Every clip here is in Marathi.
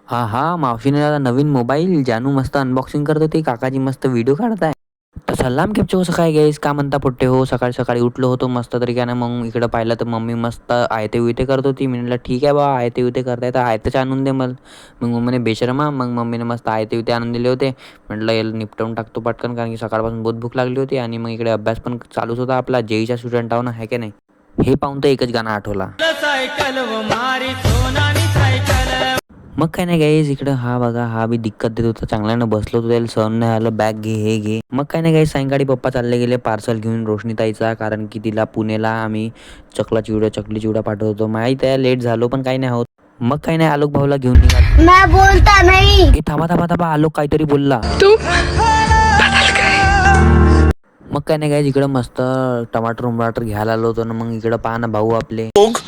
हा हा, मावशीने आता नवीन मोबाईल. जानू मस्त अनबॉक्सिंग करत होती, काकाजी मस्त व्हिडिओ काढत आहे. तर सलाम केपचे हो, सकाळी गाईस का म्हणता पोट्टे हो. सकाळी सकाळी उठलो होतो मस्त तरीक्यानं. मग इकडं पाहिलं तर मम्मी मस्त आयते विते करत होती. मी म्हटलं ठीक आहे बा, आयते विते करताय तर आयतेच आणून दे मला. मग मम्मीने बेशर्मा, मग मम्मीने मस्त आयते विते आणून दिले होते. म्हटलं याला निपटवून टाकतो पटकन, कारण की सकाळपासून बहुत भूक लागली होती. आणि मग इकडे अभ्यास पण चालूच होता आपला, जेईचा स्टुडंट आहो ना, आहे की नाही. हे पाहून तर एकच गाणं आठवला. मग काय नाही गाईज, इकडं हा बघा, हा बी दिक्कत देत होता, चांगल्यानं बसलो होतो, त्याला सहन नाही आलं, बॅग घे हे घे. मग काय नाही गाईज, सायंकाळी पप्पा चालले गेले पार्सल घेऊन रोशनीताईचा, कारण की तिला पुणेला आम्ही चकली चिवडा पाठवत होतो. माहीत आहे लेट झालो, पण काही नाही होत. मग काही नाही, आलोक भाऊला घेऊन निघालो. मैं बोलता नहीं. ए थांबा थांबा थांबा, आलोक काहीतरी बोलला. मग काय नाही गाईज, इकडं मस्त टमाटर घ्यायला आलो होतो ना. मग इकडं पहा ना भाऊ आपले, लोग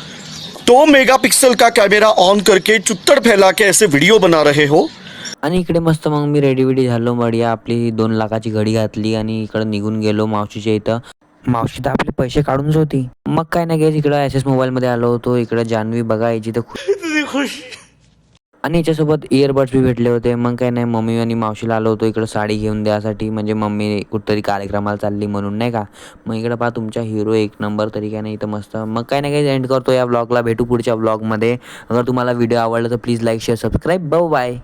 2 मेगापिक्सल का कैमरा ऑन करके चुत्तर फैला के ऐसे वीडियो बना रहे हो। आणि इकडे मस्त मग मी रेडी झालो, बढिया आपली 2 लाखाची घडी घातली आणि इकडं निघून गेलो मावशीच्या इथं. मावशी तर आपले पैसे काढूनच होती. मग काय नाही घ्यायचं, इकडं एस एस मोबाईलमध्ये आलो होतो. इकडं जान्हवी बघायची तर आणि याच्यासोबत इयरबड्स बी भेटले होते. मग काय नाही, मम्मी आणि मावशीला आलो होतो इकडं साडी घेऊन द्यासाठी, म्हणजे मम्मी कुठतरी कार्यक्रमाला चालली म्हणून नाही का. मग इकडं पहा तुमचा हिरो एक नंबर तरी काय नाही इथं मस्त. मग काय नाही काही एंड करतो या ब्लॉगला. भेटू पुढच्या ब्लॉगमध्ये. अगर तुम्हाला व्हिडिओ आवडला तर please like share subscribe. Bye.